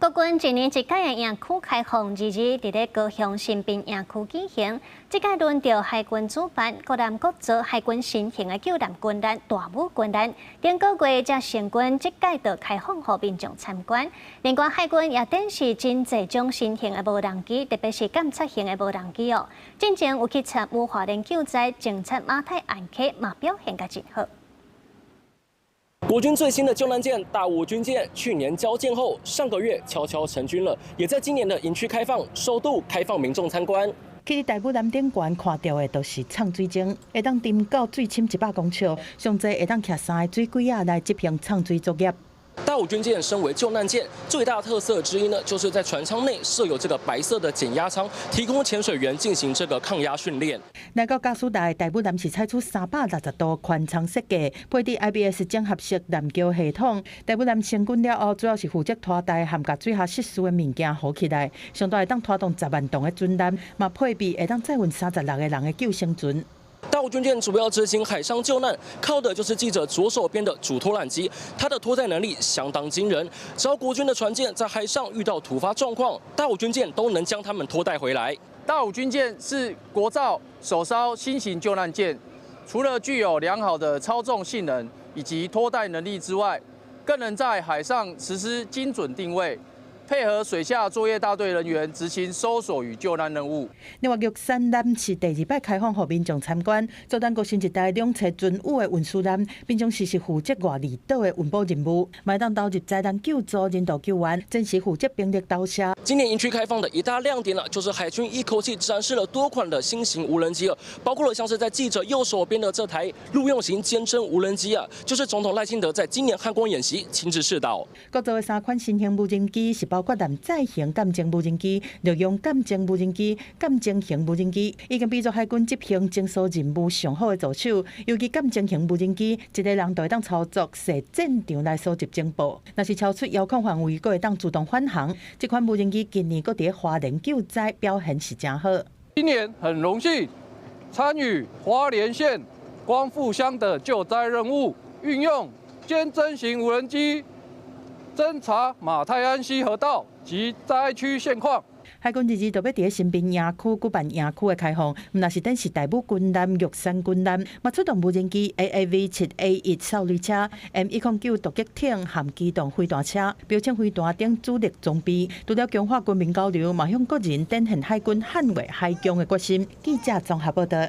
国军今年一届的营区开放日伫咧高雄新滨营区举行，这届轮到海军主办，各南各州海军新型的救难军团、大武军团，顶个月才成军，这届就开放予民众参观。另外，海军也展示真侪种新型的无人机，特别是监测型的无人机哦。进前有去参与华联救灾、侦测马太岸客，嘛表现得真好。 国军最新的救难舰大武军舰，去年交舰后，上个月悄悄成军了，也在今年的营区开放，首度开放民众参观。去大武南顶悬看到的都是藏水井，会当沉到水深100公尺，上侪会当徛3个水柜仔来执行藏水作业。 大武军舰身为救难舰，最大特色之一呢，就是在船舱内设有这个白色的减压舱，提供潜水员进行这个抗压训练。内阁驾驶台大武南是采取360度宽舱设计，配置 IBS 整合式拦桥系统。大武南成军了后，主要是负责拖带含甲水下设施的物件浮起来，上大会当拖动10万吨的军舰，嘛配备会当载运36个人的救生船。 大武军舰主要执行海上救难，靠的就是记者左手边的主拖缆机，它的拖载能力相当惊人。只要国军的船舰在海上遇到突发状况，大武军舰都能将他们拖带回来。大武军舰是国造首艘新型救难舰，除了具有良好的操纵性能以及拖带能力之外，更能在海上实施精准定位。 配合水下作业大队人员执行搜索与救难任务。另外，玉山艦是第2摆开放予民众参观，做咱国新一代两栖军武的运输艦，并将实施负责外离岛的运补任务，卖当投入灾难救助、人道救援，真是负责兵力投射。今年营区开放的一大亮点呢，就是海军一口气展示了多款的新型无人机了，包括了像是在记者右手边的这台陆用型坚侦无人机啊，就是总统赖清德在今年汉光演习亲自试导。各州的3款新型无人机是包括舰载型舰侦无人机、陆用舰侦无人机、舰侦型无人机，已经比作海军执行侦搜任务上好的助手。尤其舰侦型无人机，一个人就会当操作设战场来收集情报。若是超出遥控范围，佫会当自动返航。这款无人机今年佫伫花莲救灾表现是真好。今年很荣幸参与花莲县光复乡的救灾任务，运用监侦型无人机侦查马太安溪河道及灾区现况。海军日就要伫新滨营区举办营区的开放，若是等是大武军舰、玉山军舰，嘛出动无人机 AAV7A1 扫雷车、M109突击艇含机动飞弹车、标枪飞弹等主力装备。除了强化军民交流，嘛向国人展现海军捍卫海疆的决心。记者综合报道。